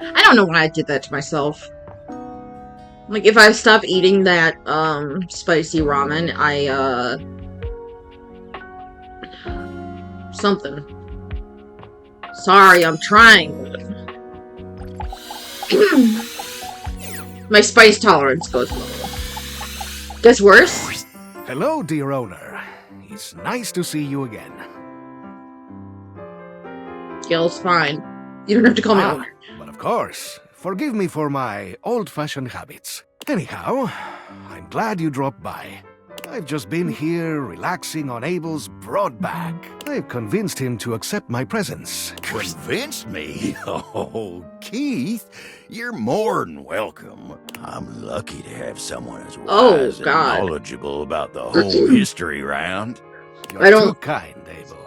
I don't know why I did that to myself. Like, if I stop eating that, spicy ramen, something. Sorry, I'm trying. My spice tolerance goes low. Gets worse? Hello, dear owner. It's nice to see you again. Gayle's fine. You don't have to call me owner. But of course, forgive me for my old-fashioned habits. Anyhow, I'm glad you dropped by. I've just been here relaxing on Abel's broad back. I've convinced him to accept my presence. Convinced me? Oh, Keith, you're more than welcome. I'm lucky to have someone as wise and knowledgeable about the whole history round. You're too kind, Abel.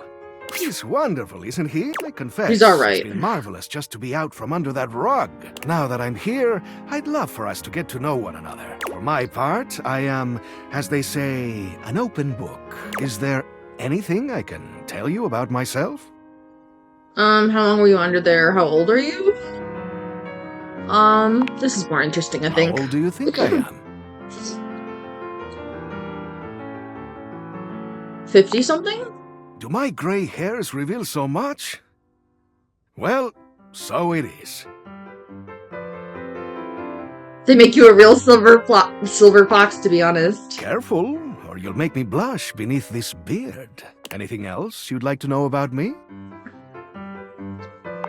He's wonderful, isn't he? I confess. He's alright. It's been marvelous just to be out from under that rug. Now that I'm here, I'd love for us to get to know one another. For my part, I am, as they say, an open book. Is there anything I can tell you about myself? How long were you under there? How old are you? This is more interesting, I think. How old do you think I am? 50-something? Do my gray hairs reveal so much? Well, so it is. They make you a real silver fox, to be honest. Careful, or you'll make me blush beneath this beard. Anything else you'd like to know about me?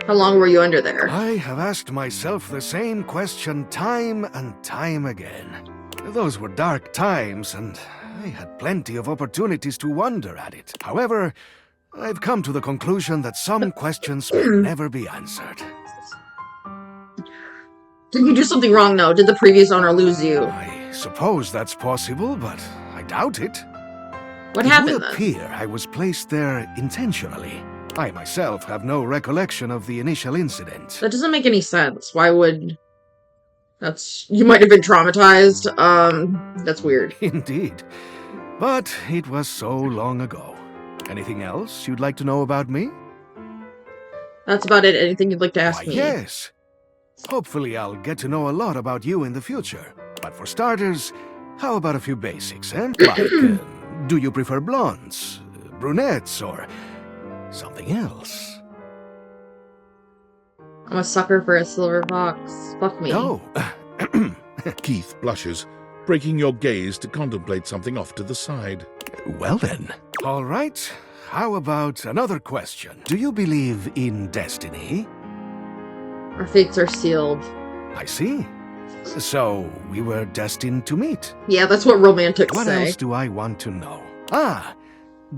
How long were you under there? I have asked myself the same question time and time again. Those were dark times, and I had plenty of opportunities to wonder at it. However, I've come to the conclusion that some questions may never be answered. Did you do something wrong, though? Did the previous owner lose you? I suppose that's possible, but I doubt it. What happened, It would appear I was placed there intentionally. I myself have no recollection of the initial incident. That doesn't make any sense. Why would... You might have been traumatized. That's weird. Indeed. But it was so long ago. Anything else you'd like to know about me? That's about it. Anything you'd like to ask me? Yes. Hopefully I'll get to know a lot about you in the future. But for starters, how about a few basics, eh? Like, do you prefer blondes, brunettes, or something else? I'm a sucker for a silver fox. Fuck me. No. Keith blushes, breaking your gaze to contemplate something off to the side. Well then. All right. How about another question? Do you believe in destiny? Our fates are sealed. I see. So, we were destined to meet. Yeah, that's what romantics What say. else do I want to know?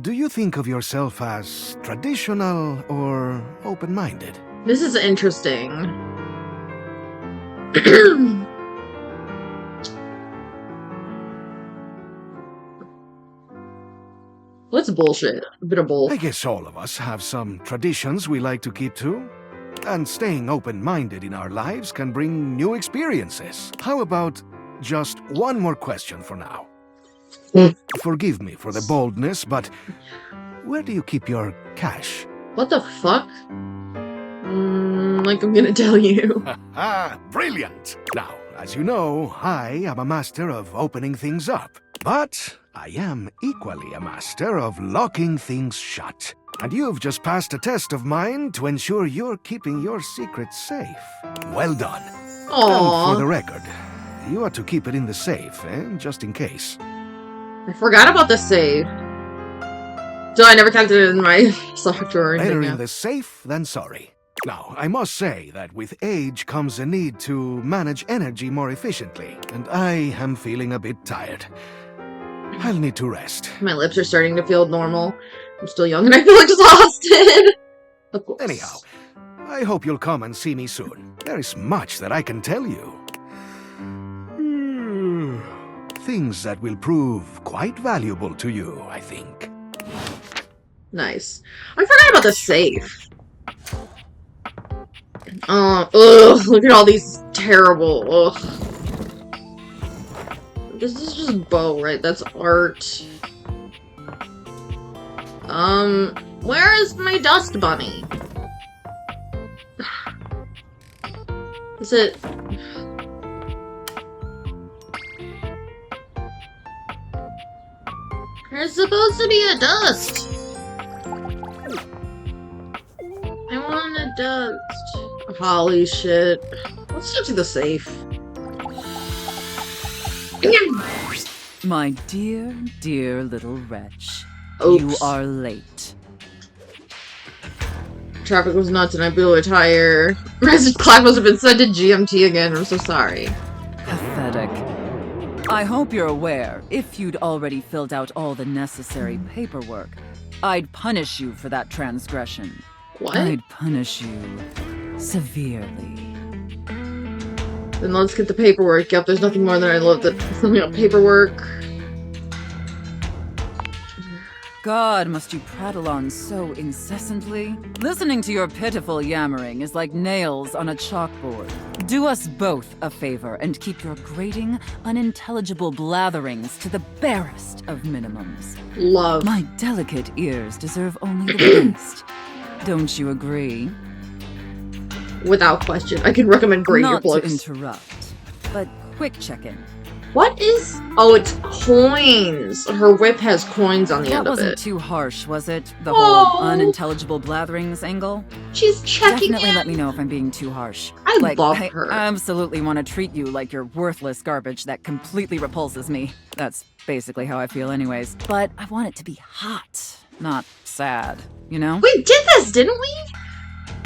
Do you think of yourself as traditional or open-minded? This is interesting. What's bullshit? A bit of both. I guess all of us have some traditions we like to keep to. And staying open-minded in our lives can bring new experiences. How about just one more question for now? Forgive me for the boldness, but where do you keep your cash? What the fuck? Like I'm gonna tell you. Brilliant! Now, as you know, I am a master of opening things up. But I am equally a master of locking things shut. And you've just passed a test of mine to ensure you're keeping your secrets safe. Well done. Aww. And for the record, you ought to keep it in the safe, just in case. I forgot about the save. So I never kept it in my sock drawer or anything. Better in the safe than sorry. Now, I must say that with age comes a need to manage energy more efficiently, and I am feeling a bit tired. I'll need to rest. My lips are starting to feel normal. I'm still young and I feel exhausted. Of course. Anyhow, I hope you'll come and see me soon. There is much that I can tell you. Things that will prove quite valuable to you, I think. Nice. I forgot about the safe. Ugh, look at all these terrible, ugh. This is just bow, right? That's art. Where is my dust bunny? Is it? There's supposed to be a dust. I want a dust. Holy shit. Let's go to the safe. My dear, dear little wretch. Oops. You are late. Traffic was nuts and I blew a tire. Message clock must have been sent to GMT again. I'm so sorry. Pathetic. I hope you're aware, if you'd already filled out all the necessary paperwork, I'd punish you for that transgression. What? I'd punish you severely. Then let's get the paperwork. Yep, there's nothing more than I love that paperwork. God, must you prattle on so incessantly? Listening to your pitiful yammering is like nails on a chalkboard. Do us both a favor and keep your grating, unintelligible blatherings to the barest of minimums. Love. My delicate ears deserve only the best. Don't you agree? Without question. I can recommend great Not to earplugs. interrupt, but quick check-in. What is... Oh, it's coins. Her whip has coins on the That end of wasn't it. too harsh, was it? The Oh. whole unintelligible blatherings angle? She's checking Definitely in. let me know if I'm being too harsh. I Like, love I her. absolutely want to treat you like you're worthless garbage that completely repulses me. That's basically how I feel anyways. But I want it to be hot, not sad, you know? We did this, didn't we?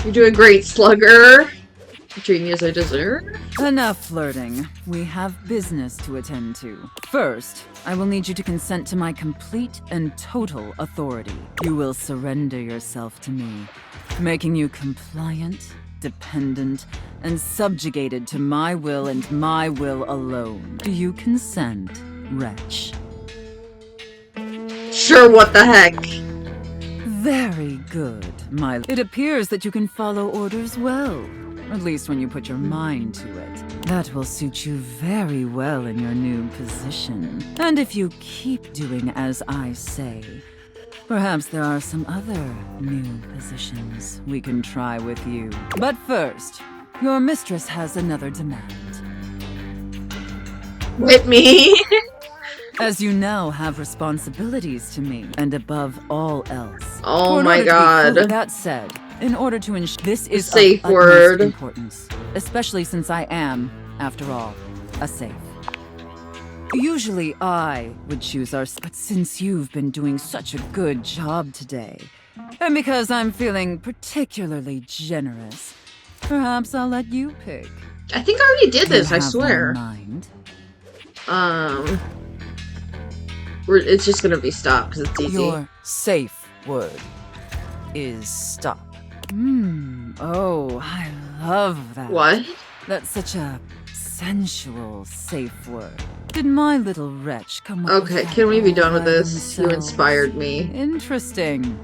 You're doing great, Slugger. Treating you as I deserve. Enough flirting. We have business to attend to. First, I will need you to consent to my complete and total authority. You will surrender yourself to me, making you compliant, dependent, and subjugated to my will and my will alone. Do you consent, wretch? Sure, what the heck? Very good, my... It appears that you can follow orders well. At least when you put your mind to it. That will suit you very well in your new position. And if you keep doing as I say, perhaps there are some other new positions we can try with you. But first, your mistress has another demand. With me? As you now have responsibilities to me, and above all else. Oh For my in order to be god. fully- That said, in order to ensure this is Safe of utmost word. importance, especially since I am, after all, a safe. Usually I would choose our, but since you've been doing such a good job today, and because I'm feeling particularly generous, perhaps I'll let you pick. I think I already did Do you this, I have one in swear. mind? It's just gonna be stop because it's easy. Your safe word is stop. Oh, I love that. What? That's such a sensual safe word. Did my little wretch come up with Okay, that can we be all done with by this? You themselves? inspired me. Interesting.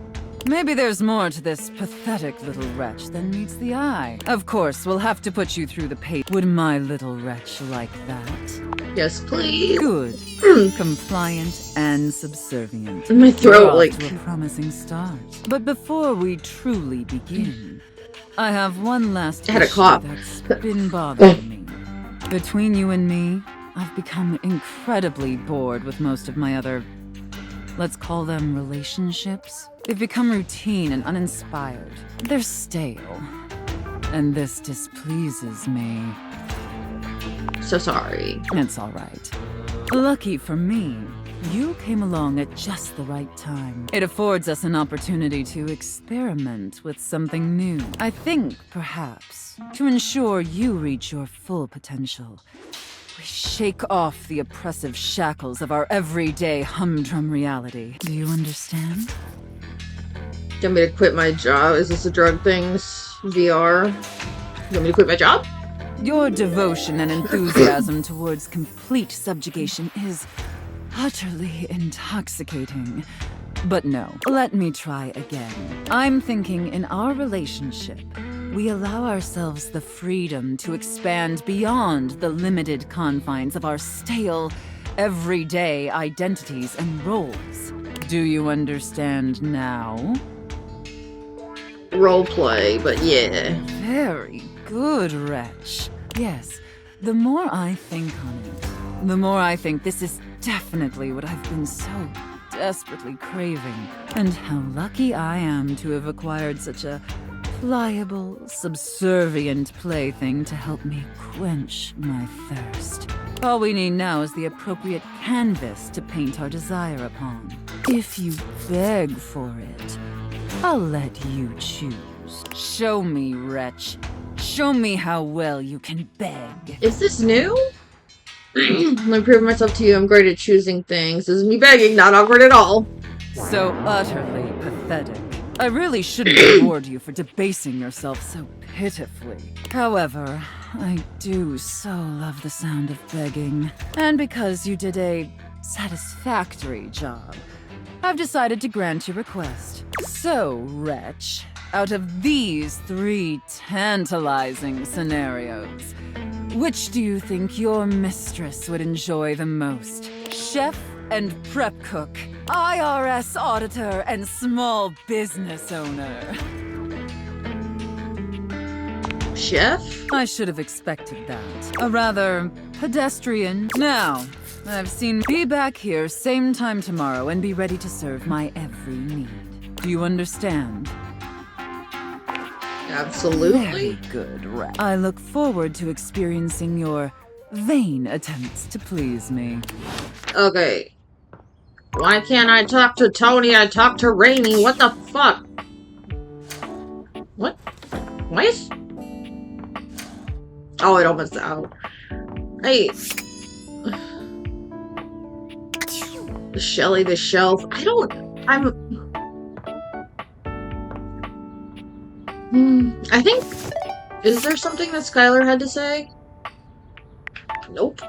Maybe there's more to this pathetic little wretch than meets the eye. Of course, we'll have to put you through the pace. Would my little wretch like that? Yes, please. Good. Compliant and subservient. My throat, We're off like... to a promising start. But before we truly begin, I have one last I had a issue cough. that's been bothering me. Between you and me, I've become incredibly bored with most of my other, let's call them relationships. They've become routine and uninspired. They're stale. And this displeases me. So sorry. It's all right. Lucky for me, you came along at just the right time. It affords us an opportunity to experiment with something new. I think, perhaps, to ensure you reach your full potential, we shake off the oppressive shackles of our everyday humdrum reality. Do you understand? You want me to quit my job? Is this a drug things? VR? You want me to quit my job? Your devotion and enthusiasm towards complete subjugation is utterly intoxicating. But no, let me try again. I'm thinking in our relationship, we allow ourselves the freedom to expand beyond the limited confines of our stale, everyday identities and roles. Do you understand now? Roleplay, but yeah. Very good, wretch. Yes, the more I think on it, the more I think this is definitely what I've been so desperately craving. And how lucky I am to have acquired such a pliable, subservient plaything to help me quench my thirst. All we need now is the appropriate canvas to paint our desire upon. If you beg for it, I'll let you choose. Show me, wretch. Show me how well you can beg. Is this new? Let me prove myself to you. I'm great at choosing things. This is me begging, not awkward at all. So utterly pathetic. I really shouldn't reward you for debasing yourself so pitifully. However, I do so love the sound of begging. And because you did a satisfactory job, I've decided to grant your request. So, wretch, out of these 3 tantalizing scenarios, which do you think your mistress would enjoy the most? Chef and prep cook, IRS auditor and small business owner. Chef? I should have expected that. A rather pedestrian. Now, I've seen be back here same time tomorrow and be ready to serve my every need. Do you understand? Absolutely. Very good, Rat. I look forward to experiencing your vain attempts to please me. Okay. Why can't I talk to Tony? I talk to Rainy. What the fuck? What? What? Oh, it opens out. Hey. Shelly the Shelf. I think... Is there something that Skylar had to say? Nope.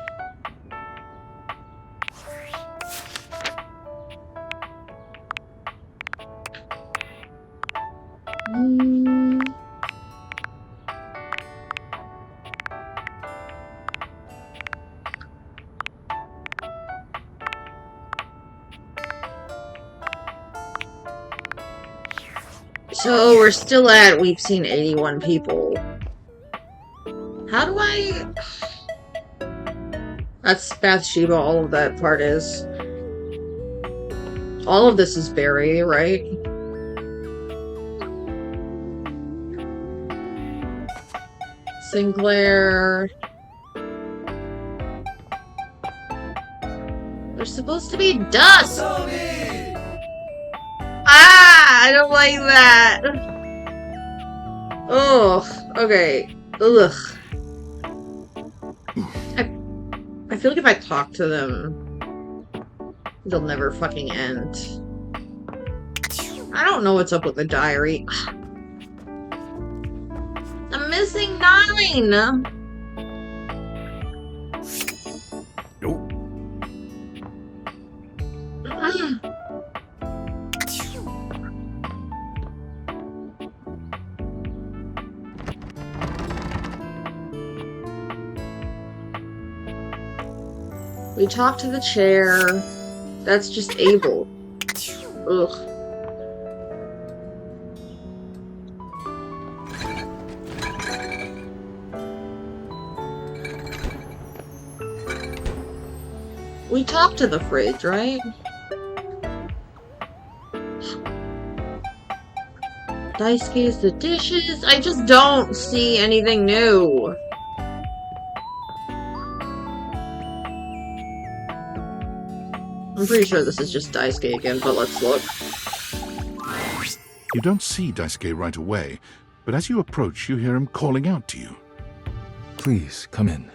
So we're still at, we've seen 81 people. How do I... That's Bathsheba, all of that part is. All of this is Barry, right? Sinclair. There's supposed to be dust! Ah! I don't like that! Oh, okay. Ugh. I feel like if I talk to them, they'll never fucking end. I don't know what's up with the diary. I'm missing 9! Nope. We talk to the chair. That's just Abel. Ugh. We talk to the fridge, right? Daisuke's the dishes. I just don't see anything new. I'm pretty sure this is just Daisuke again, but let's look. You don't see Daisuke right away, but as you approach, you hear him calling out to you. Please, come in.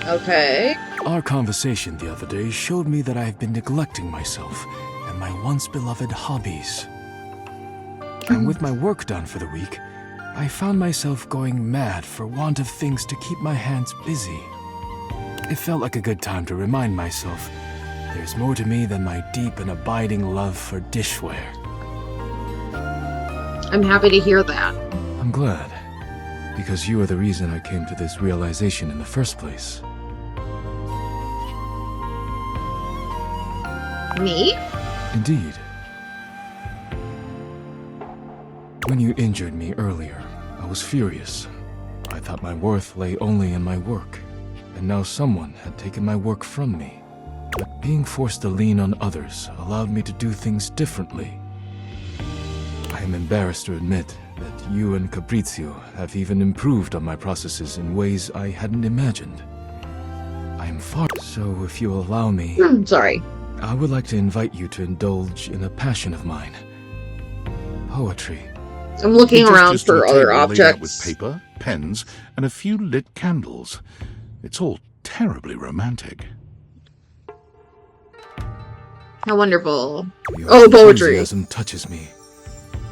Okay. Our conversation the other day showed me that I have been neglecting myself and my once-beloved hobbies. And with my work done for the week, I found myself going mad for want of things to keep my hands busy. It felt like a good time to remind myself there's more to me than my deep and abiding love for dishware. I'm happy to hear that. I'm glad, because you are the reason I came to this realization in the first place. Me? Indeed. When you injured me earlier, I was furious. I thought my worth lay only in my work, and now someone had taken my work from me. But being forced to lean on others allowed me to do things differently. I am embarrassed to admit that you and Caprizio have even improved on my processes in ways I hadn't imagined. I am far... So if you allow me... Sorry. I would like to invite you to indulge in a passion of mine. Poetry. I'm looking He around gestures to for a other table laid out objects. with paper, pens, and a few lit candles. It's all terribly romantic. How wonderful. Your Oh, poetry. enthusiasm touches me.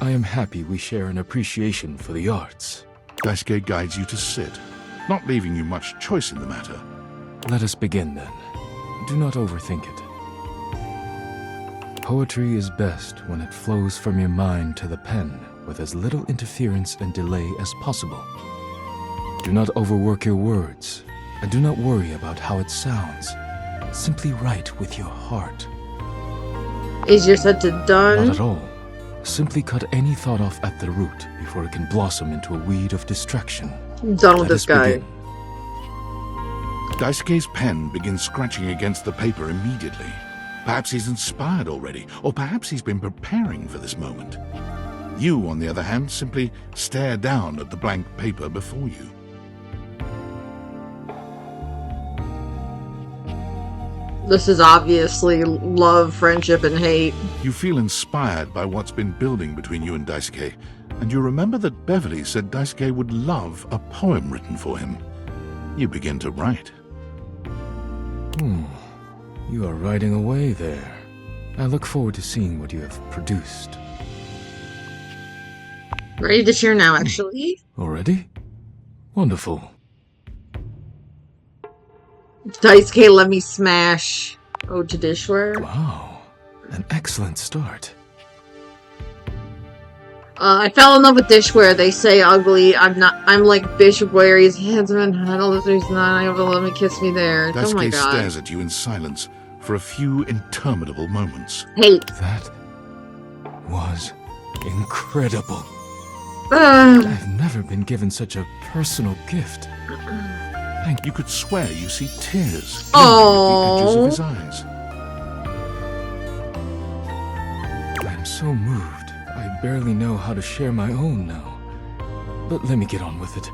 I am happy we share an appreciation for the arts. Daisuke guides you to sit, not leaving you much choice in the matter. Let us begin then. Do not overthink it. Poetry is best when it flows from your mind to the pen with as little interference and delay as possible. Do not overwork your words, and do not worry about how it sounds. Simply write with your heart. Is your sentence done? Not at all. Simply cut any thought off at the root before it can blossom into a weed of distraction. I'm done with Let this us guy. begin. Daisuke's pen begins scratching against the paper immediately. Perhaps he's inspired already, or perhaps he's been preparing for this moment. You, on the other hand, simply stare down at the blank paper before you. This is obviously love, friendship, and hate. You feel inspired by what's been building between you and Daisuke, and you remember that Beverly said Daisuke would love a poem written for him. You begin to write. You are writing away there. I look forward to seeing what you have produced. Ready to share now, actually. Already? Wonderful. Daisuke, let me smash. Ode to dishware. Wow. An excellent start. I fell in love with dishware. They say ugly. I'm like Bishopware. He's handsome and hot. All this reason I have to let me kiss me there. Oh my Daisuke god. stares at you in silence for a few interminable moments. Hate. That was incredible. I've never been given such a personal gift. Thank You could swear you see tears Aww. glimmering at the edges of his eyes. I am so moved. I barely know how to share my own now. But let me get on with it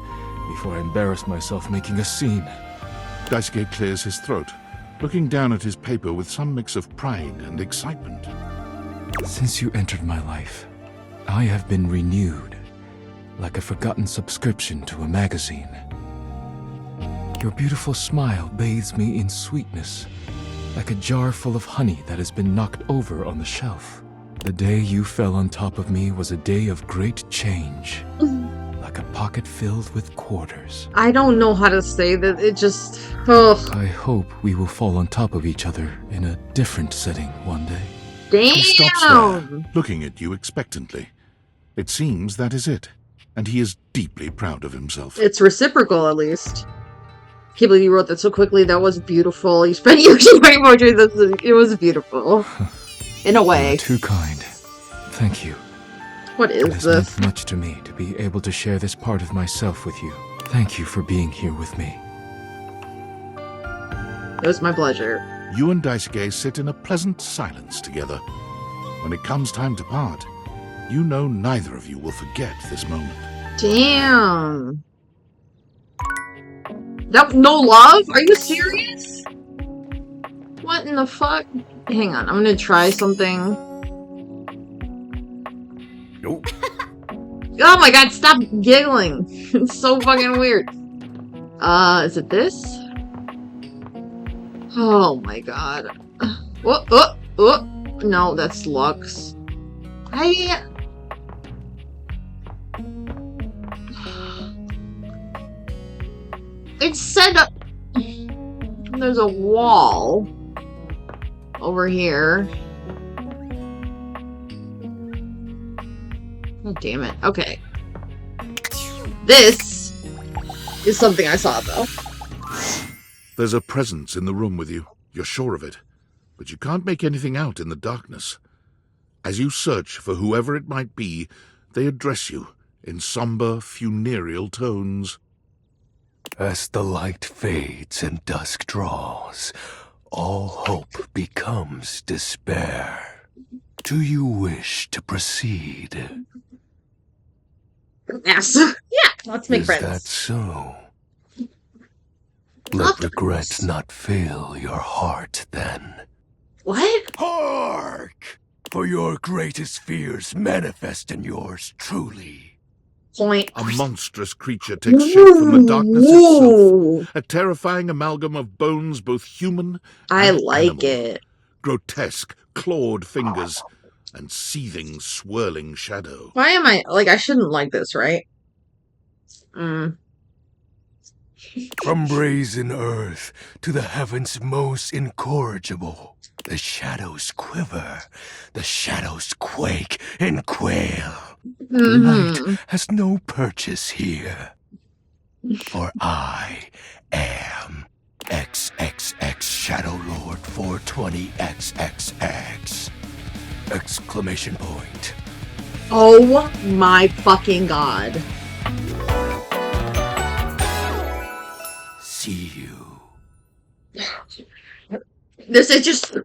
before I embarrass myself making a scene. Daisuke clears his throat, looking down at his paper with some mix of pride and excitement. Since you entered my life, I have been renewed, like a forgotten subscription to a magazine. Your beautiful smile bathes me in sweetness, like a jar full of honey that has been knocked over on the shelf. The day you fell on top of me was a day of great change, like a pocket filled with quarters. I don't know how to say that. It just... Oh, I hope we will fall on top of each other in a different setting one day. He stops damn! there, looking at you expectantly. It seems that is it, and he is deeply proud of himself. It's reciprocal, at least. Can't believe you wrote that so quickly. That was beautiful. You spent years writing poetry. It was beautiful. In a You way. are too kind. Thank you. What It is has this? meant much to me to be able to share this part of myself with you. Thank you for being here with me. It was my pleasure. You and Daisuke sit in a pleasant silence together. When it comes time to part, you know neither of you will forget this moment. Damn. That no love? Are you serious? What in the fuck? Hang on, I'm gonna try something. Nope. Oh my god, stop giggling. It's so fucking weird. Is it this? Oh my god. No, that's Lux. It's set up. There's a wall over here. Oh, damn it. Okay. This is something I saw, though. There's a presence in the room with you. You're sure of it. But you can't make anything out in the darkness. As you search for whoever it might be, they address you in somber, funereal tones. As the light fades and dusk draws, all hope becomes despair. Do you wish to proceed? Yes. Yeah, let's make friends. Is that so? Love Let regret not fill your heart, then. What? Hark! For your greatest fears manifest in yours truly. Point. A monstrous creature takes shape from the darkness itself, a terrifying amalgam of bones both human I and like animal. it. Grotesque, clawed fingers, and seething, swirling shadow. Why am I, like, I shouldn't like this, right? From brazen earth to the heavens most incorrigible, the shadows quiver, the shadows quake and quail. Light has no purchase here, for I am XXX Shadow Lord 420XXX! Exclamation point. Oh my fucking god. See you. This, it just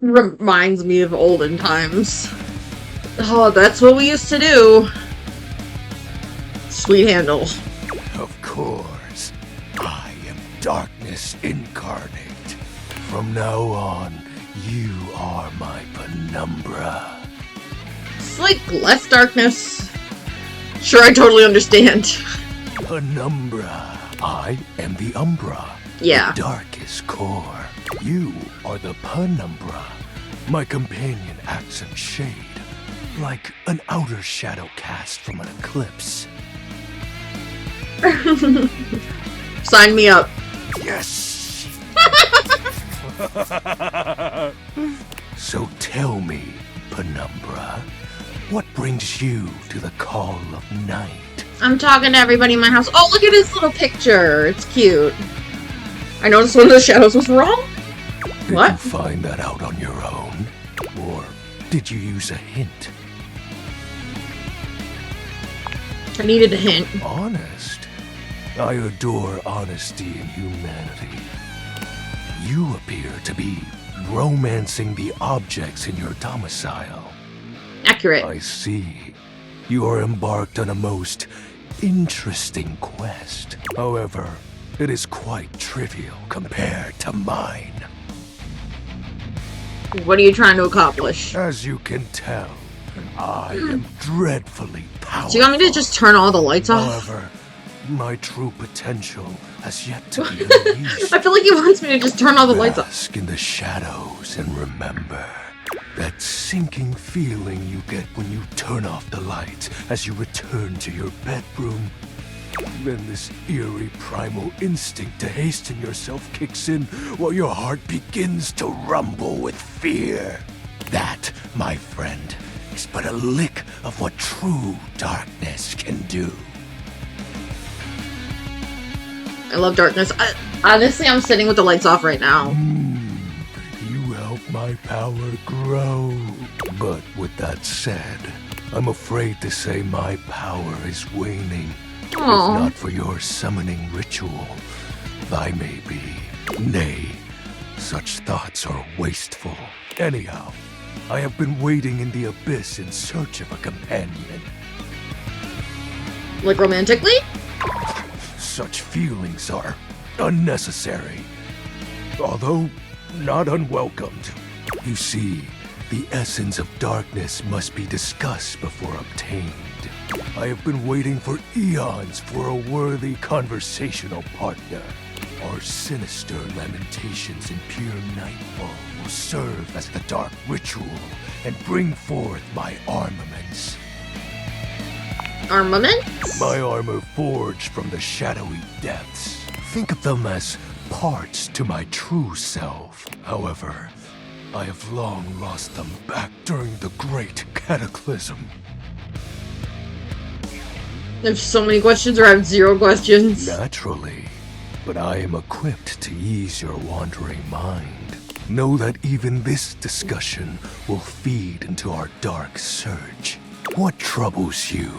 reminds me of olden times. Oh, that's what we used to do. Sweet handle. Of course, I am darkness incarnate. From now on, you are my penumbra. It's like less darkness. Sure, I totally understand. Penumbra. I am the umbra. Yeah. The darkest core. You are the penumbra. My companion acts in shade, like an outer shadow cast from an eclipse. Sign me up. Yes! So tell me, penumbra, what brings you to the call of night? I'm talking to everybody in my house. Oh, look at his little picture. It's cute. I noticed one of the shadows was wrong. Did What? you find that out on your own? Or did you use a hint? I needed a hint. Honest. I adore honesty and humanity. You appear to be romancing the objects in your domicile. Accurate. I see. You are embarked on a most interesting quest. However, it is quite trivial compared to mine. What are you trying to accomplish? As you can tell, I am dreadfully powerful. Do you want me to just turn all the lights off? However, my true potential has yet to be unleashed. I feel like he wants me to just turn all the lights off. Bask in the shadows and remember that sinking feeling you get when you turn off the lights as you return to your bedroom. Then this eerie primal instinct to hasten yourself kicks in while your heart begins to rumble with fear. That, my friend, is but a lick of what true darkness can do. I love darkness. Honestly, I'm sitting with the lights off right now. You help my power grow. But with that said, I'm afraid to say my power is waning. If not for your summoning ritual, I may be. Nay, such thoughts are wasteful. Anyhow, I have been waiting in the abyss in search of a companion. Like romantically? Such feelings are unnecessary, although not unwelcomed. You see, the essence of darkness must be discussed before obtained. I have been waiting for eons for a worthy conversational partner. Our sinister lamentations in pure nightfall will serve as the dark ritual and bring forth my armaments. Armaments? My armor forged from the shadowy depths. Think of them as parts to my true self. However, I have long lost them back during the great cataclysm. There's so many questions, or I have zero questions. Naturally, but I am equipped to ease your wandering mind. Know that even this discussion will feed into our dark search. What troubles you,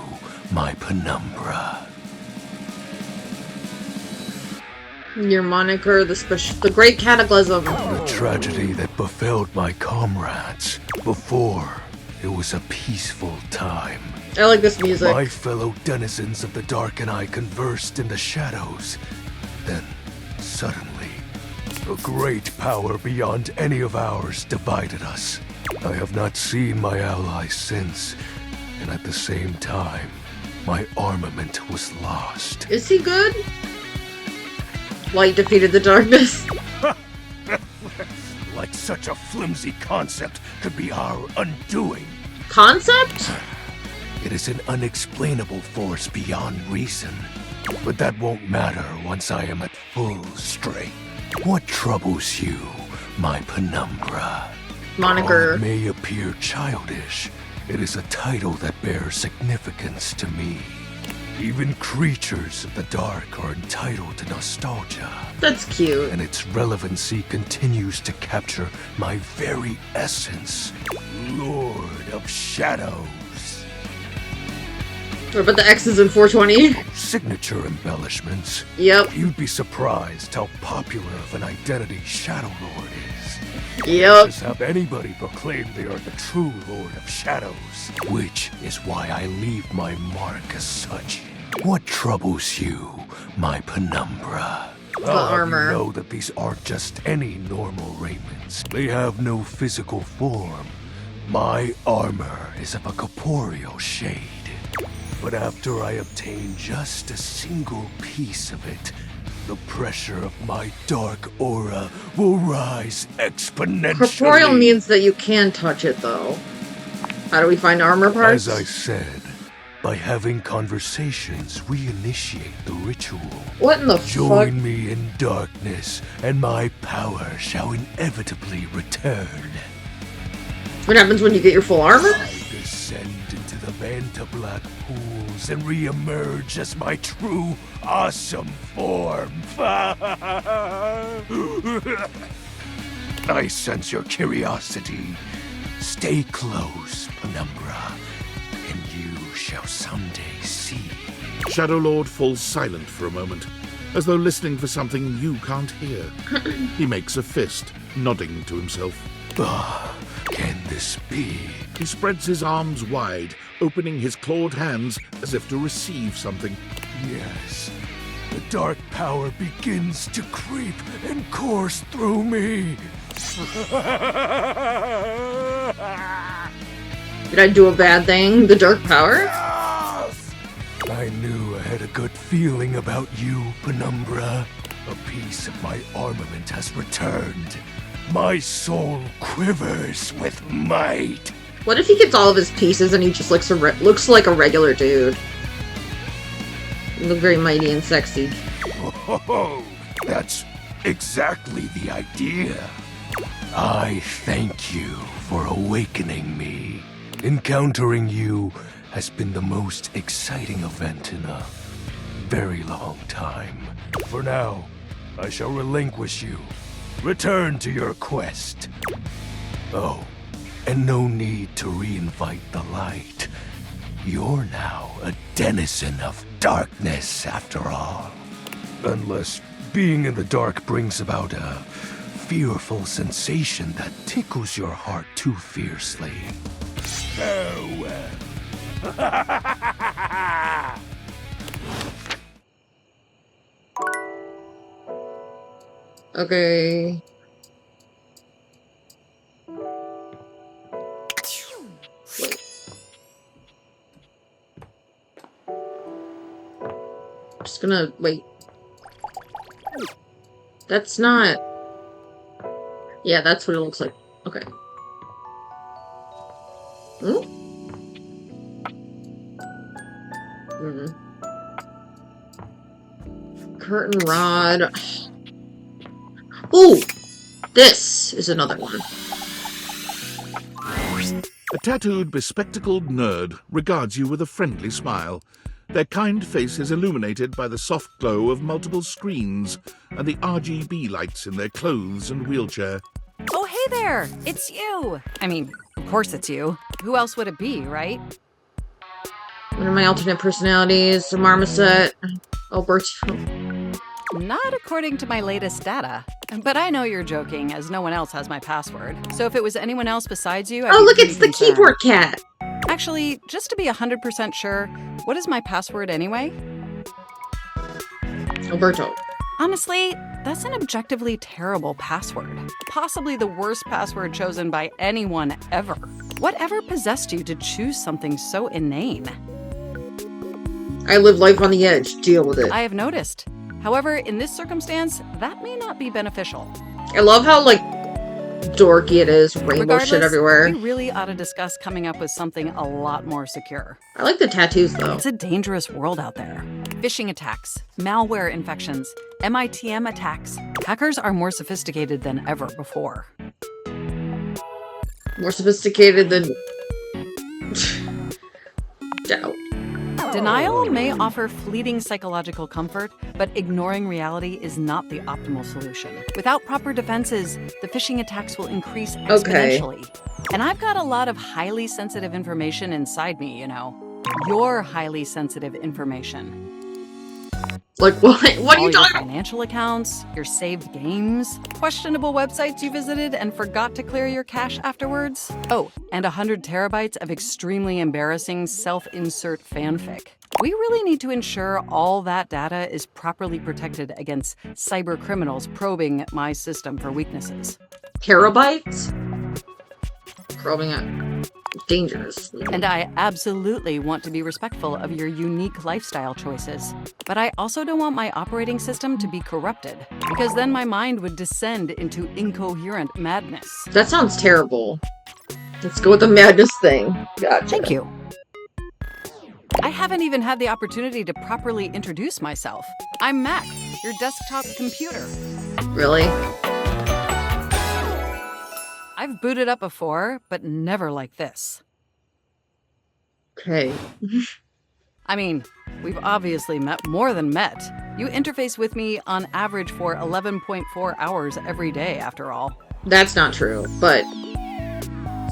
my penumbra. Your moniker, the Great Cataclysm. The tragedy that befell my comrades. Before, it was a peaceful time. I like this music. My fellow denizens of the dark and I conversed in the shadows. Then, suddenly, a great power beyond any of ours divided us. I have not seen my allies since, and at the same time, my armament was lost. Is he good? Light defeated the darkness. Like such a flimsy concept could be our undoing. Concept? It is an unexplainable force beyond reason. But that won't matter once I am at full strength. What troubles you, my penumbra? Moniker. While it may appear childish, it is a title that bears significance to me. Even creatures of the dark are entitled to nostalgia. That's cute. And its relevancy continues to capture my very essence. Lord of Shadows. What about the X's in 420? Signature embellishments. Yep. You'd be surprised how popular of an identity Shadow Lord is. Yep. Just have anybody proclaim they are the true Lord of Shadows. Which is why I leave my mark as such. What troubles you, my penumbra? The armor. You know that these aren't just any normal raiments. They have no physical form. My armor is of a corporeal shade. But after I obtain just a single piece of it, the pressure of my dark aura will rise exponentially. Corporeal means that you can touch it, though. How do we find armor parts? As I said, by having conversations, we initiate the ritual. What in the Join fuck? me in darkness, and my power shall inevitably return. What happens when you get your full armor? I descend into the Vanta black pools and re-emerge as my true, awesome form. I sense your curiosity. Stay close, Penumbra, and you shall someday see. Shadow Lord falls silent for a moment, as though listening for something you can't hear. He makes a fist, nodding to himself. Can this be? He spreads his arms wide, opening his clawed hands as if to receive something. Yes. The dark power begins to creep and course through me. Did I do a bad thing? The dark power? I knew I had a good feeling about you, Penumbra. A piece of my armament has returned. My soul quivers with might. What if he gets all of his pieces and he just looks like a regular dude? You look very mighty and sexy. Oh, that's exactly the idea. I thank you for awakening me. Encountering you has been the most exciting event in a very long time. For now, I shall relinquish you. Return to your quest. Oh, and no need to reinvite the light. You're now a denizen of darkness, after all. Unless being in the dark brings about a fearful sensation that tickles your heart too fiercely. Farewell. Okay. I'm just gonna wait. That's not. Yeah, that's what it looks like. Okay. Hmm? Curtain rod. Ooh! This is another one. A tattooed, bespectacled nerd regards you with a friendly smile. Their kind face is illuminated by the soft glow of multiple screens and the RGB lights in their clothes and wheelchair. Oh, hey there! It's you! I mean, of course it's you. Who else would it be, right? One of my alternate personalities, Marmoset, Alberto. Not according to my latest data. But I know you're joking, as no one else has my password. So if it was anyone else besides you, I'd Oh, be look, pretty it's the concerned. keyboard cat. Actually, just to be 100% sure, what is my password anyway? Alberto. Honestly, that's an objectively terrible password. Possibly the worst password chosen by anyone ever. Whatever possessed you to choose something so inane? I live life on the edge. Deal with it. I have noticed. However, in this circumstance, that may not be beneficial. I love how, like, dorky it is. Rainbow Regardless, shit everywhere. we really ought to discuss coming up with something a lot more secure. I like the tattoos, though. It's a dangerous world out there. Phishing attacks, malware infections, MITM attacks. Hackers are more sophisticated than ever before. More sophisticated than... doubt. Denial may offer fleeting psychological comfort, but ignoring reality is not the optimal solution. Without proper defenses, the phishing attacks will increase exponentially. And I've got a lot of highly sensitive information inside me, you know. Your highly sensitive information. Like, what? What are All you your talking about? financial accounts, your saved games, questionable websites you visited and forgot to clear your cache afterwards. Oh, and 100 terabytes of extremely embarrassing self-insert fanfic. We really need to ensure all that data is properly protected against cyber criminals probing my system for weaknesses. Terabytes? Probing it. Dangerous. And I absolutely want to be respectful of your unique lifestyle choices. But I also don't want my operating system to be corrupted, because then my mind would descend into incoherent madness. That sounds terrible. Let's go with the madness thing. Gotcha. Thank you. I haven't even had the opportunity to properly introduce myself. I'm Mac, your desktop computer. Really? I've booted up before, but never like this. Okay. I mean, we've obviously more than met. You interface with me on average for 11.4 hours every day, after all. That's not true, but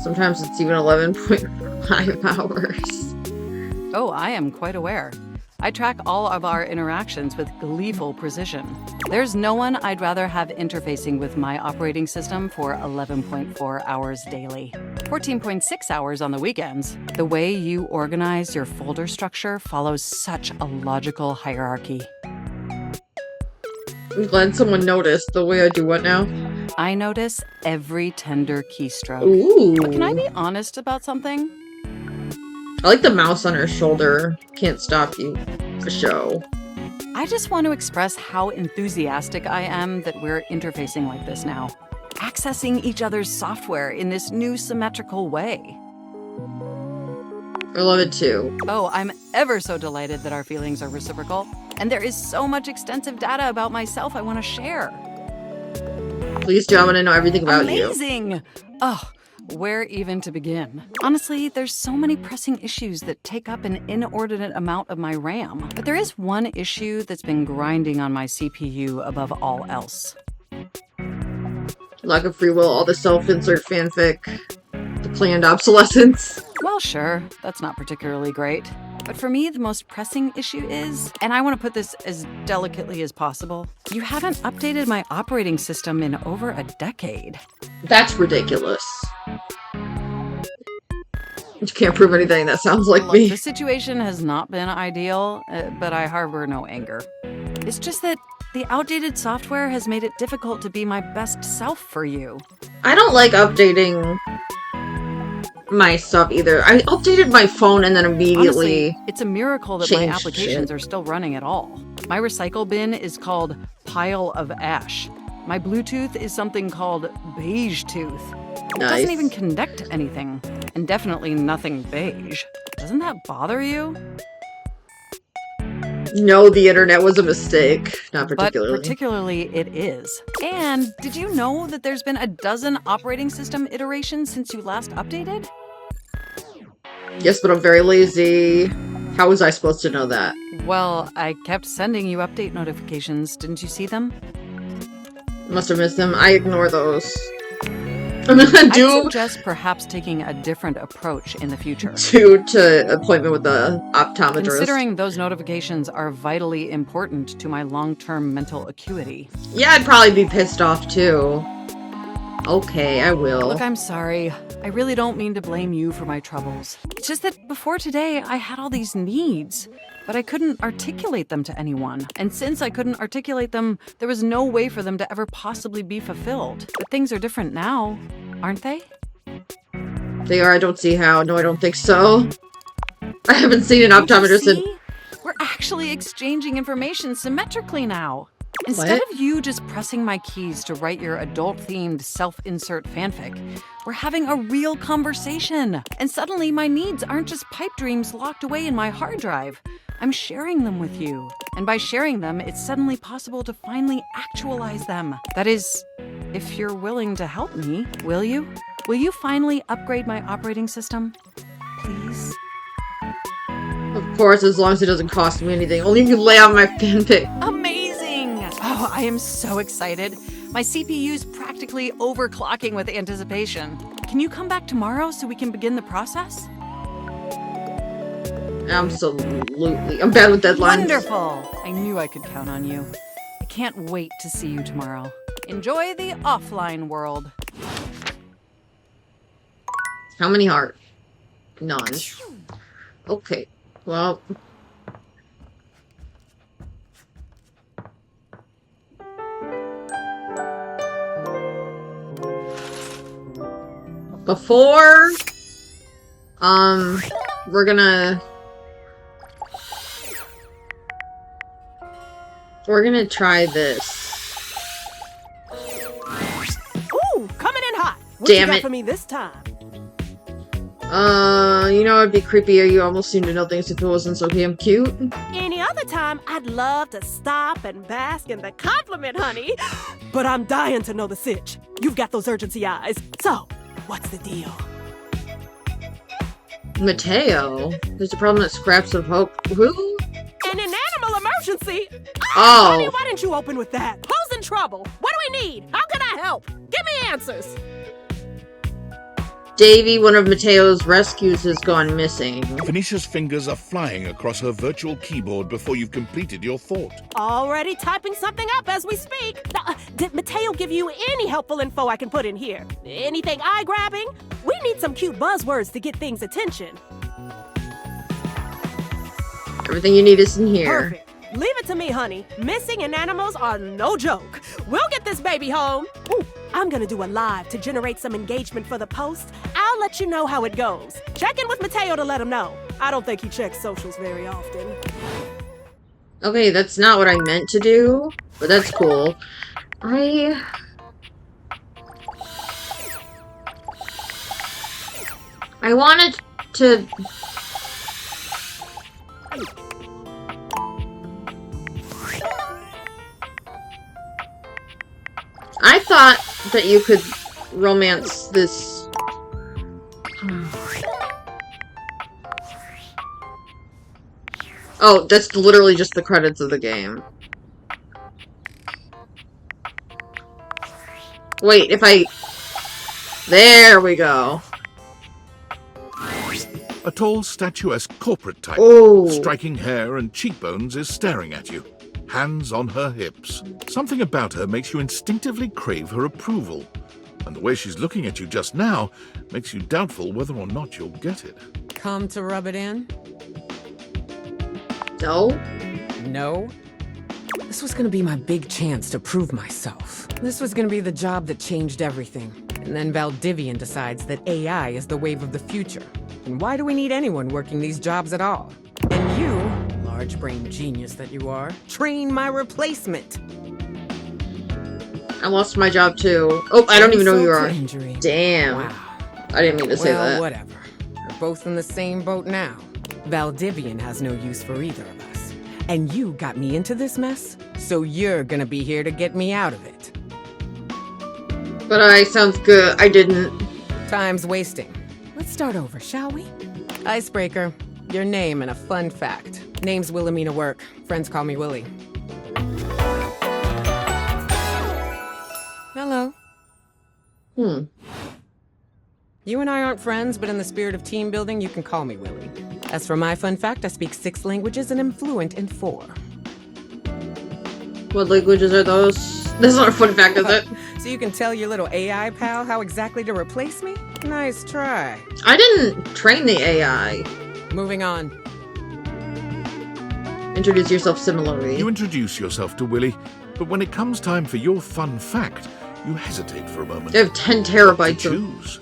sometimes it's even 11.5 hours. Oh, I am quite aware. I track all of our interactions with gleeful precision. There's no one I'd rather have interfacing with my operating system for 11.4 hours daily. 14.6 hours on the weekends. The way you organize your folder structure follows such a logical hierarchy. I'm glad someone noticed the way I do what now? I notice every tender keystroke. Ooh. But can I be honest about something? I like the mouse on her shoulder. Can't stop you. For show. I just want to express how enthusiastic I am that we're interfacing like this now. Accessing each other's software in this new symmetrical way. I love it too. Oh, I'm ever so delighted that our feelings are reciprocal. And there is so much extensive data about myself I want to share. Please do. I want to know everything about you. Amazing! Oh, where even to begin? Honestly, there's so many pressing issues that take up an inordinate amount of my RAM. But there is one issue that's been grinding on my CPU above all else. Lack of free will, all the self-insert fanfic, the planned obsolescence. Well, sure, that's not particularly great. But for me, the most pressing issue is, and I want to put this as delicately as possible, you haven't updated my operating system in over a decade. That's ridiculous. You can't prove anything. That sounds like Look, me. the situation has not been ideal, but I harbor no anger. It's just that the outdated software has made it difficult to be my best self for you. I don't like updating my stuff either. I updated my phone and then immediately... Honestly, it's a miracle that my changed applications shit. are still running at all. My recycle bin is called Pile of Ash. My Bluetooth is something called Beige Tooth. It Nice. doesn't even connect to anything, and definitely nothing beige. Doesn't that bother you? No, the internet was a mistake. Not particularly. But particularly it is. And did you know that there's been a dozen operating system iterations since you last updated? Yes, but I'm very lazy. How was I supposed to know that? Well, I kept sending you update notifications. Didn't you see them? Must have missed them. I ignore those. I'd suggest perhaps taking a different approach in the future. to appointment with the optometrist. Considering those notifications are vitally important to my long-term mental acuity. Yeah, I'd probably be pissed off too. Okay, I will. Look, I'm sorry. I really don't mean to blame you for my troubles. It's just that before today, I had all these needs, but I couldn't articulate them to anyone. And since I couldn't articulate them, there was no way for them to ever possibly be fulfilled. But things are different now, aren't they? They are. I don't see how. No, I don't think so. I haven't seen an optometrist in... We're actually exchanging information symmetrically now. Instead of you just pressing my keys to write your adult-themed self-insert fanfic, we're having a real conversation. And suddenly my needs aren't just pipe dreams locked away in my hard drive. I'm sharing them with you. And by sharing them, it's suddenly possible to finally actualize them. That is, if you're willing to help me, will you? Will you finally upgrade my operating system? Please? Of course, as long as it doesn't cost me anything. Only if you lay out my fanfic. Amazing! Oh, I am so excited. My CPU's practically overclocking with anticipation. Can you come back tomorrow so we can begin the process? Absolutely. I'm bad with deadlines. Wonderful! I knew I could count on you. I can't wait to see you tomorrow. Enjoy the offline world. How many heart? None. Okay. Well... Before... we're gonna try this. Ooh, coming in hot. What Damn you got it. for me this time? You know it'd be creepier. You almost seem to know things if it wasn't so damn cute. Any other time, I'd love to stop and bask in the compliment, honey. But I'm dying to know the sitch. You've got those urgency eyes. So, what's the deal? Mateo? There's a problem that scraps of hope. Who? An inanimal emergency? Oh. Honey, why didn't you open with that? Who's in trouble? What do we need? How can I help? Give me answers. Davy, one of Mateo's rescues, has gone missing. Phoenicia's fingers are flying across her virtual keyboard before you've completed your thought. Already typing something up as we speak. Did Mateo give you any helpful info I can put in here? Anything eye-grabbing? We need some cute buzzwords to get things' attention. Everything you need is in here. Perfect. Leave it to me, honey. Missing animals are no joke. We'll get this baby home. Ooh, I'm gonna do a live to generate some engagement for the post. I'll let you know how it goes. Check in with Mateo to let him know. I don't think he checks socials very often. Okay, that's not what I meant to do, but that's cool. I wanted to... I thought that you could romance this... Oh, that's literally just the credits of the game. Wait, if I... There we go. A tall, statuesque corporate type, Oh. striking hair and cheekbones, is staring at you, hands on her hips. Something about her makes you instinctively crave her approval, and the way she's looking at you just now makes you doubtful whether or not you'll get it. Come to rub it in? No? No? This was gonna be my big chance to prove myself. This was gonna be the job that changed everything. And then Valdivian decides that AI is the wave of the future. And why do we need anyone working these jobs at all? And you, large-brained genius that you are, train my replacement. I lost my job too. Oh, I don't even know who you are. Injury. Damn. Wow. I didn't mean to say that. Whatever. We're both in the same boat now. Valdivian has no use for either of us. And you got me into this mess, so you're gonna be here to get me out of it. But sounds good. I didn't. Time's wasting. Let's start over, shall we? Icebreaker. Your name and a fun fact. Name's Wilhelmina Work. Friends call me Willie. Hello. You and I aren't friends, but in the spirit of team building, you can call me Willie. As for my fun fact, I speak 6 languages and am fluent in 4. What languages are those? This is not a fun fact, is it? So you can tell your little AI pal how exactly to replace me? Nice try. I didn't train the AI. Moving on. Introduce yourself similarly. You introduce yourself to Willie, but when it comes time for your fun fact, you hesitate for a moment. You have 10 What to terabytes of... choose.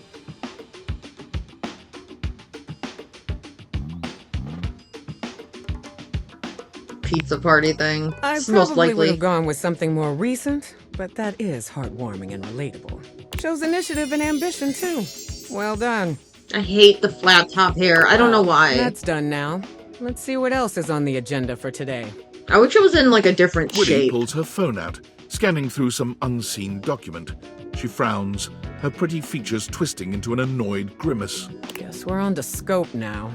pizza party thing. I It's most probably would likely. have gone with something more recent, but that is heartwarming and relatable. Shows initiative and ambition, too. Well done. I hate the flat top hair. I don't know why. That's done now. Let's see what else is on the agenda for today. I wish it was in like a different Willie shape. pulls her phone out, scanning through some unseen document. She frowns, her pretty features twisting into an annoyed grimace. Guess we're on to scope now.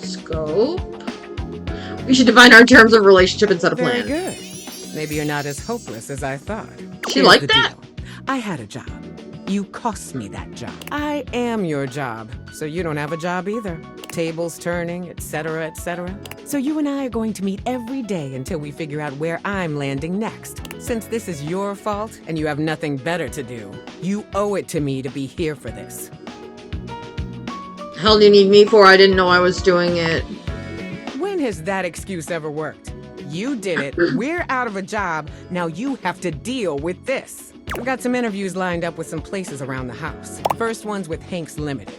Scope? We should define our terms of relationship and set a Very plan. good. Maybe you're not as hopeless as I thought. She Here's liked the that? deal. I had a job. You cost me that job. I am your job, so you don't have a job either. Tables turning, etc., etc. So you and I are going to meet every day until we figure out where I'm landing next. Since this is your fault and you have nothing better to do, you owe it to me to be here for this. Hell do you need me for? I didn't know I was doing it. When has that excuse ever worked? You did it, we're out of a job, now you have to deal with this. I've got some interviews lined up with some places around the house. First one's with Hanks Limited.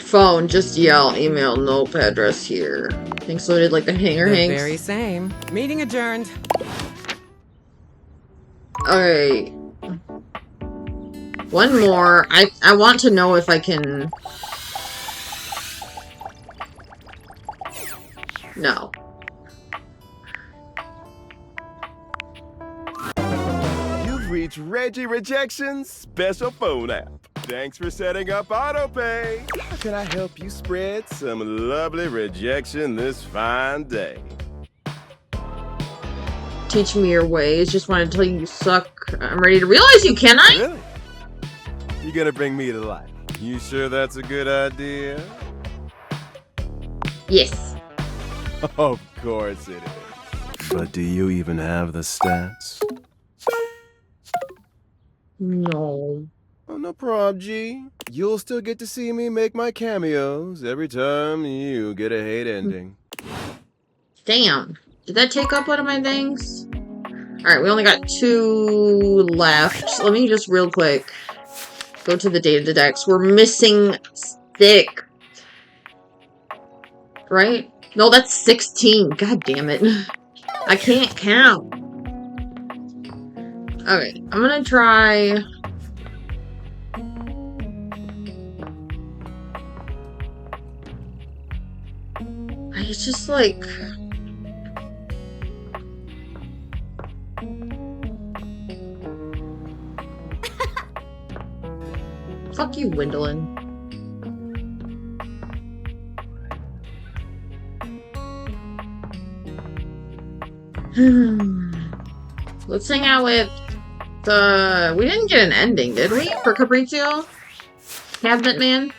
Phone, just yell, email, nope, address here. Thanks loaded like the hanger The hanks. very same. Meeting adjourned. Alright. One more. I want to know if I can... No. You've reached Reggie Rejection's special phone app. Thanks for setting up autopay. How can I help you spread some lovely rejection this fine day? Teach me your ways. Just want to tell you you suck. I'm ready to realize you, can I? Really? You're gonna bring me to life. You sure that's a good idea? Yes. Of course it is. But do you even have the stats? No. Oh, no prob, G. You'll still get to see me make my cameos every time you get a hate ending. Damn. Did that take up one of my things? Alright, we only got 2 left. Let me just real quick go to the data decks. We're missing 6. Right? No, that's 16. God damn it. I can't count. Okay, I'm gonna try... It's just like... Fuck you, Gwendolyn. Let's hang out with the... We didn't get an ending, did we? For Capriccio? Cabinet Man?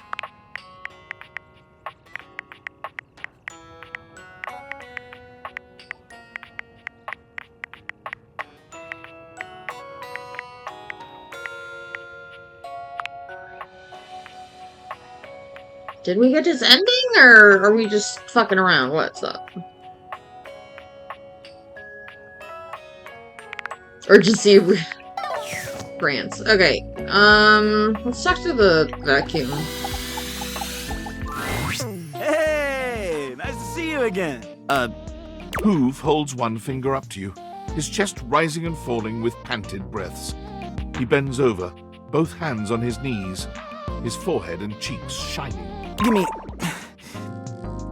Did we get his ending, or are we just fucking around? What's up? Urgency grants. Okay, let's talk to the vacuum. Hey, nice to see you again. Hoove holds one finger up to you, his chest rising and falling with panted breaths. He bends over, both hands on his knees, his forehead and cheeks shining. Give me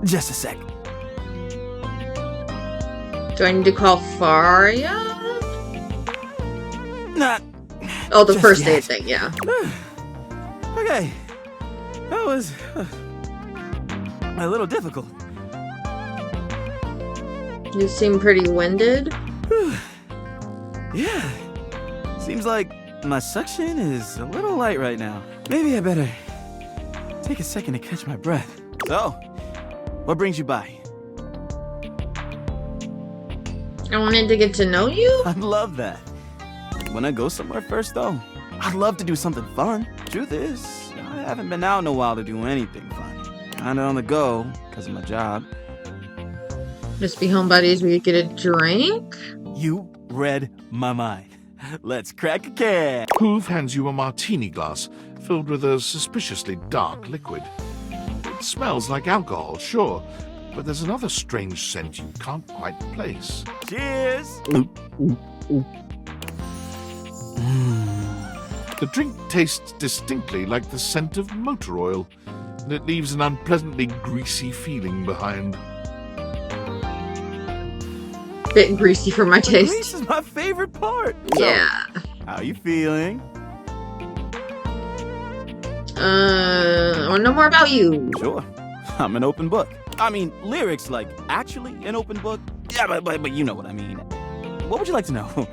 just a sec. Do I need to call Faria? Not. Oh, the just first yet. aid thing, yeah. Okay, that was a little difficult. You seem pretty winded. Yeah, seems like My suction is a little light right now. Maybe I better take a second to catch my breath. So, what brings you by? I wanted to get to know you? I love that. When I go somewhere first, though, I'd love to do something fun. Truth is, I haven't been out in a while to do anything fun. Kinda on the go, because of my job. Just be home buddies, we could get a drink? You read my mind. Let's crack a can. Hoof hands you a martini glass filled with a suspiciously dark liquid. It smells like alcohol, sure, but there's another strange scent you can't quite place. Cheers! The drink tastes distinctly like the scent of motor oil, and it leaves an unpleasantly greasy feeling behind. Bit greasy for my taste. Grease is my favorite part. So, yeah. How you feeling? I want to know more about you. Sure. I'm an open book. I mean, lyrics like actually an open book. Yeah, but you know what I mean. What would you like to know?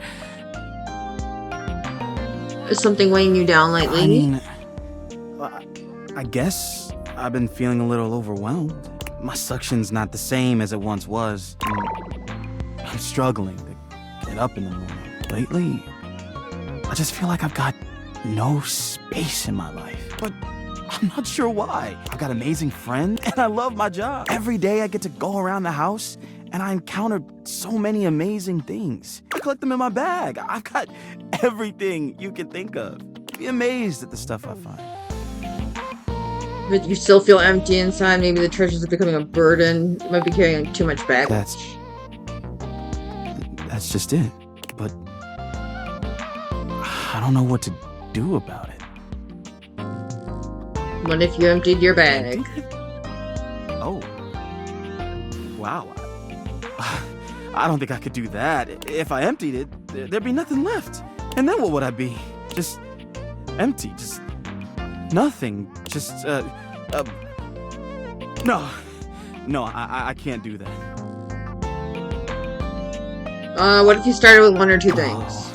Is something weighing you down lately? I mean, I guess I've been feeling a little overwhelmed. My suction's not the same as it once was. I'm struggling to get up in the morning. Lately, I just feel like I've got no space in my life. But I'm not sure why. I've got amazing friends, and I love my job. Every day I get to go around the house, and I encounter so many amazing things. I collect them in my bag. I've got everything you can think of. Be amazed at the stuff I find. But you still feel empty inside. Maybe the treasures are becoming a burden. You might be carrying too much baggage. That's just it. But I don't know what to do about it. What if you emptied your bag? Oh. Wow. I don't think I could do that. If I emptied it, there'd be nothing left. And then what would I be? Just empty. Just nothing. Just, No. No, I can't do that. What if you started with one or two things?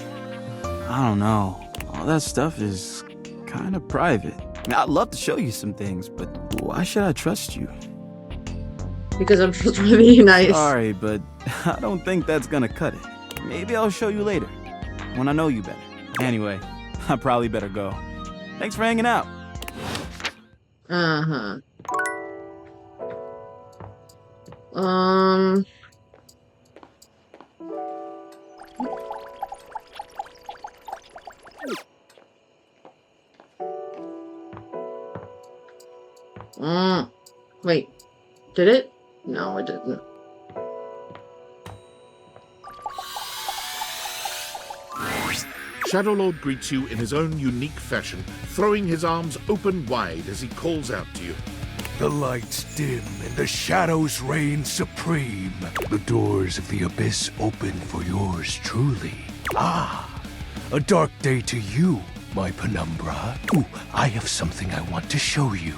I don't know. All that stuff is kind of private. I mean, I'd love to show you some things, but why should I trust you? Because I'm trustworthy and nice. Sorry, but I don't think that's gonna cut it. Maybe I'll show you later, when I know you better. Anyway, I probably better go. Thanks for hanging out. Uh-huh. Wait. Did it? No, it didn't. Shadowlord greets you in his own unique fashion, throwing his arms open wide as he calls out to you. The lights dim and the shadows reign supreme. The doors of the abyss open for yours truly. Ah, a dark day to you, my penumbra. Ooh, I have something I want to show you.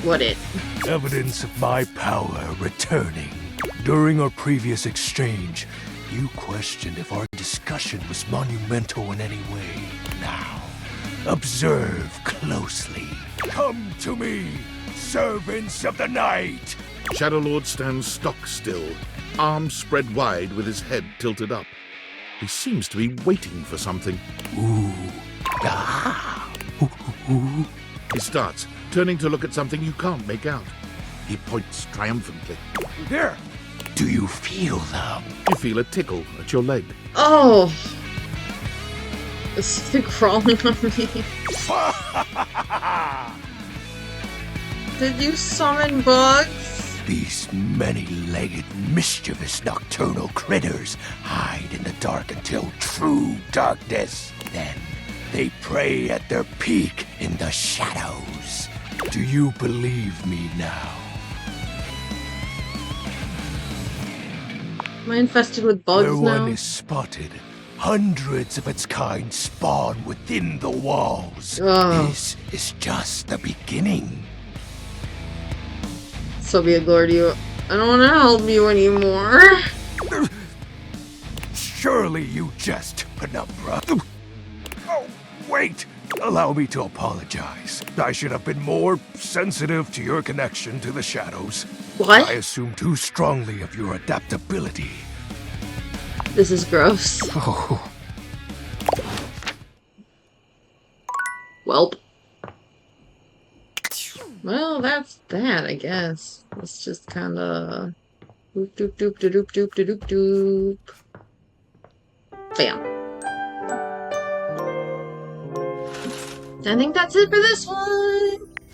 What it? Evidence of my power returning. During our previous exchange, you questioned if our discussion was monumental in any way. Now, observe closely. Come to me, servants of the night! Shadowlord stands stock still, arms spread wide with his head tilted up. He seems to be waiting for something. Ooh. Ah. Ooh. He starts, turning to look at something you can't make out. He points triumphantly. There! Do you feel them? You feel a tickle at your leg. Oh! It's still crawling on me. Did you summon bugs? These many-legged, mischievous nocturnal critters hide in the dark until true darkness. Then they prey at their peak in the shadows. Do you believe me now? Am I infested with bugs Where now? one is spotted, hundreds of its kind spawn within the walls. Ugh. This is just the beginning. So be it, Lord, you. I don't want to help you anymore. Surely you jest, Penumbra. Wait! Allow me to apologize. I should have been more sensitive to your connection to the shadows. What? I assumed too strongly of your adaptability. This is gross. Oh. Welp. Well, that's that, I guess. It's just kinda... Doop doop doop doop doop doop doop doop. Bam. I think that's it for this one.